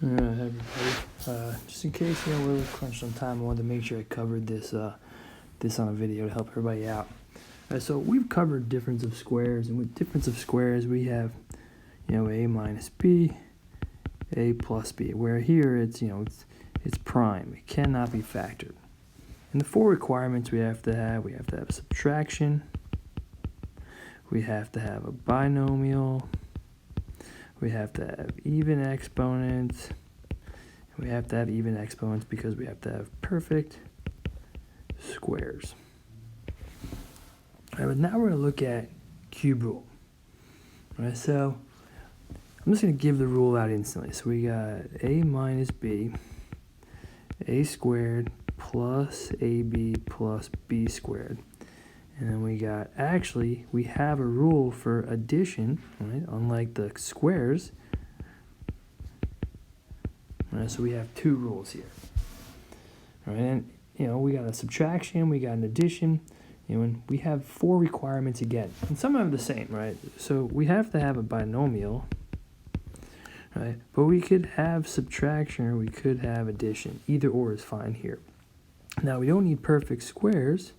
Alright, everybody. Just in case we're a little crunched on time, I wanted to make sure I covered this on a video to help everybody out. So we've covered difference of squares, and with difference of squares we have, a minus b, a plus b. Where here it's prime. It cannot be factored. And the four requirements we have to have subtraction, we have to have a binomial, we have to have even exponents, and we have to have even exponents because we have to have perfect squares. All right, but now we're going to look at cube rule. All right, so I'm just going to give the rule out instantly. So we got a minus b, a squared plus ab plus b squared. And then we have a rule for addition, right? Unlike the squares. Right, so we have two rules here. All right, and we got a subtraction, we got an addition, and we have four requirements again. And some of them are the same, right? So we have to have a binomial, right? But we could have subtraction or we could have addition. Either or is fine here. Now we don't need perfect squares.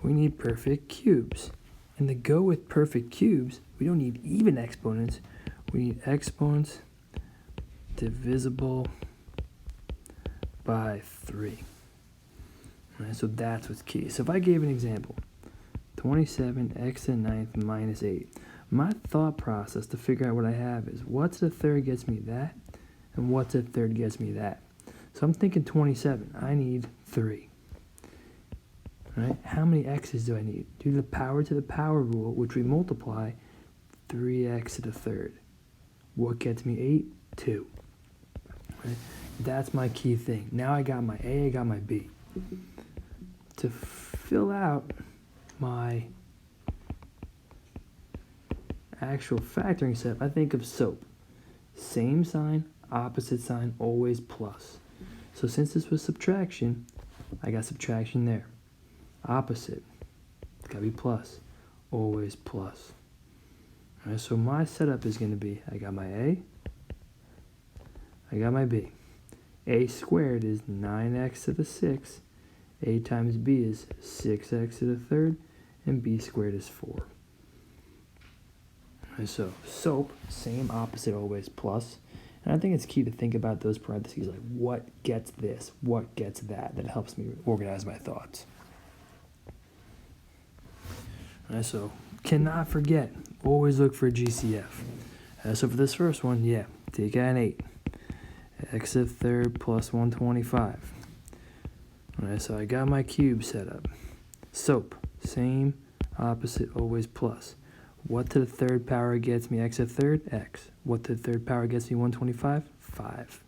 We need perfect cubes. And to go with perfect cubes, we don't need even exponents. We need exponents divisible by 3. Right, so that's what's key. So if I gave an example, 27x to the 9th minus 8. My thought process to figure out what I have is what's the third gets me that, and what's the third gets me that. So I'm thinking 27. I need 3. Right? How many x's do I need? Do the power to the power rule, which we multiply 3x to the third. What gets me 8? 2. Right? That's my key thing. Now I got my A, I got my B. To fill out my actual factoring step, I think of SOAP. Same sign, opposite sign, always plus. So since this was subtraction, I got subtraction there. Opposite, it's got to be plus, always plus. All right, so my setup is going to be, I got my A, I got my B. A squared is 9x to the 6th, A times B is 6x to the third, and B squared is 4. All right, so SOAP, same, opposite, always plus. And I think it's key to think about those parentheses, like what gets this, what gets that. That helps me organize my thoughts. Right, so cannot forget, always look for GCF. So for this first one, take out an 8. X to the third plus 125. Alright, so I got my cube set up. SOAP, same, opposite, always plus. What to the third power gets me x to the third? X. What to the third power gets me 125? 5.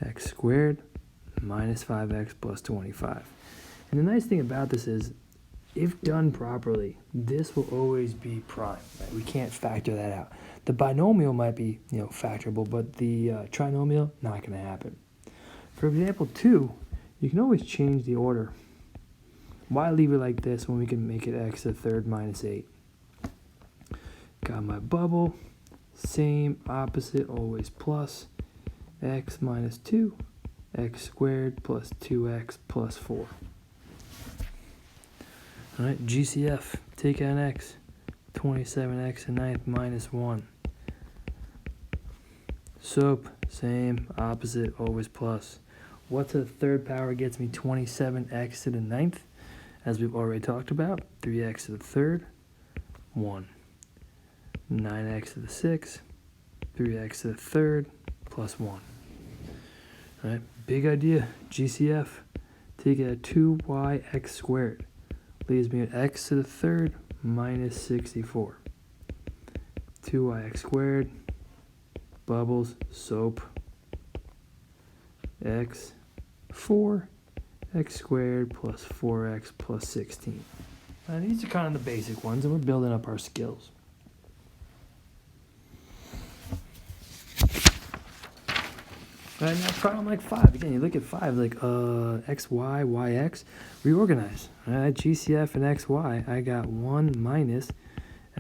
X squared minus 5x plus 25. And the nice thing about this is, if done properly, this will always be prime. Right? We can't factor that out. The binomial might be, factorable, but the trinomial, not going to happen. For example 2, you can always change the order. Why leave it like this when we can make it x to the third minus 8? Got my bubble, same, opposite, always plus. X minus 2, x squared plus 2x plus 4. Alright, GCF, take out an x, 27x to the 9th minus 1. SOAP, same, opposite, always plus. What to the third power gets me 27x to the 9th? As we've already talked about, 3x to the third, 1. 9x to the 6th, 3x to the third, plus 1. Alright, big idea, GCF, take out 2yx squared. Leaves me at x to the third minus 64. 2yx squared, bubbles, SOAP, x, 4, x squared plus 4x plus 16. Now, these are kind of the basic ones, and we're building up our skills. Right, now problem like 5. Again, you look at 5, like x, y, y, x. Reorganize. All right, GCF and x, y. I got 1 minus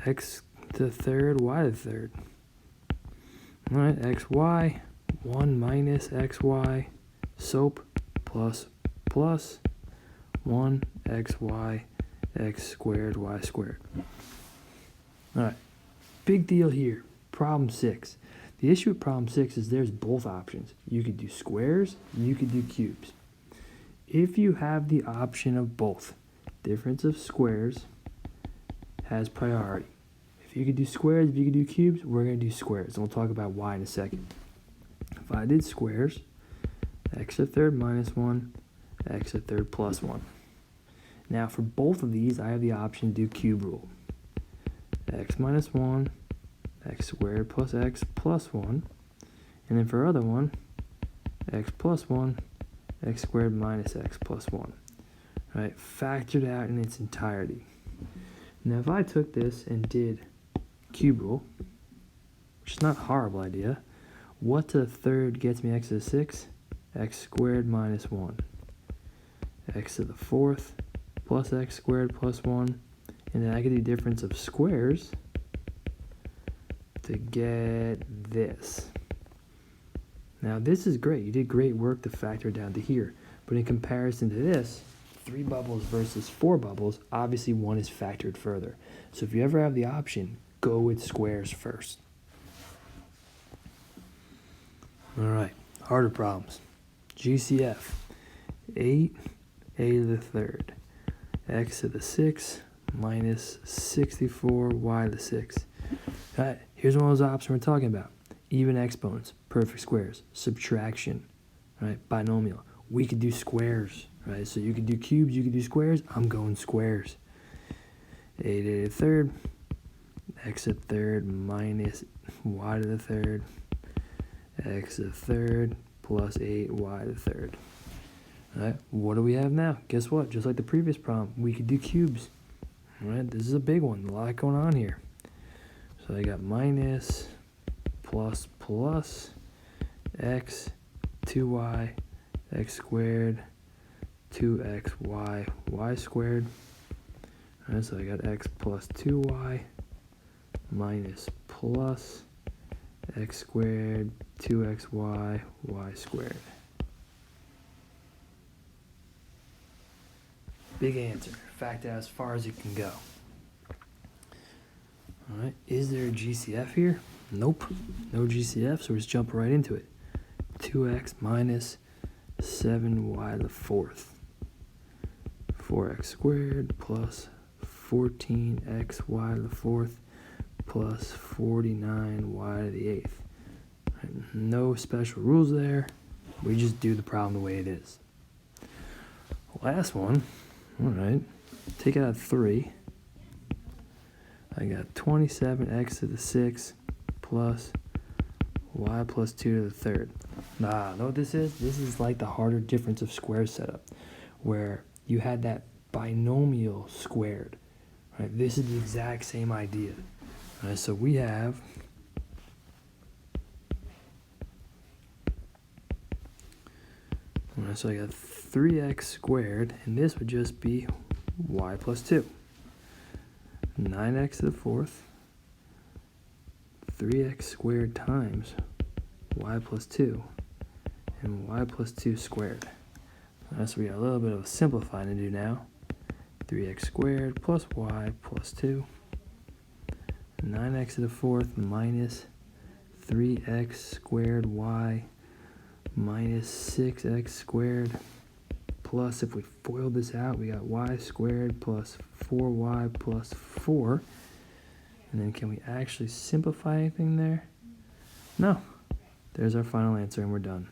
x to the third, y to the third. All right, xy, 1 minus xy, SOAP, plus 1 xy, x squared, y squared. All right, big deal here. Problem 6. The issue with problem 6 is there's both options. You could do squares, you could do cubes. If you have the option of both, difference of squares has priority. If you could do squares, if you could do cubes, we're going to do squares. And we'll talk about why in a second. If I did squares, x to the third minus 1, x to the third plus 1. Now for both of these, I have the option to do cube rule. X minus 1, x squared plus x plus 1. And then for other one, x plus 1, x squared minus x plus 1. All right, factored out in its entirety. Now if I took this and did cube rule, which is not a horrible idea, what to the third gets me x to the 6? X squared minus 1. X to the fourth plus x squared plus 1. And then I get the difference of squares to get this. Now this is great. You did great work to factor it down to here. But in comparison to this, 3 bubbles versus 4 bubbles, obviously one is factored further. So if you ever have the option, go with squares first. All right, harder problems. GCF, 8 a to the third, x to the 6 minus 64 y to the 6. All right, here's one of those options we're talking about. Even exponents, perfect squares, subtraction, right? Binomial. We could do squares, right? So you could do cubes, you could do squares. I'm going squares. 8 to the third, x to the third minus y to the third, x to the third plus 8y to the third. All right, what do we have now? Guess what? Just like the previous problem, we could do cubes. All right, this is a big one. A lot going on here. So I got minus plus x 2y x squared 2xy y squared. All right, so I got x plus 2y minus plus x squared 2xy y squared. Big answer. Fact out as far as it can go. All right, is there a GCF here? Nope, no GCF, so let's jump right into it. 2x minus 7y to the fourth. 4x squared plus 14xy to the fourth plus 49y to the eighth. Right, no special rules there. We just do the problem the way it is. Last one. All right, take out 3. I got 27x to the 6 plus y plus 2 to the third. Know what this is? This is like the harder difference of squares setup, where you had that binomial squared. Right? This is the exact same idea. Right, so we have so I got 3x squared, and this would just be y plus 2. 9x to the fourth, 3x squared times y plus 2, and y plus 2 squared. So we got a little bit of simplifying to do now. 3x squared plus y plus 2, 9x to the fourth minus 3x squared y minus 6x squared plus, if we FOIL this out, we got y squared plus 4y plus 4. And then can we actually simplify anything there? No. There's our final answer, and we're done.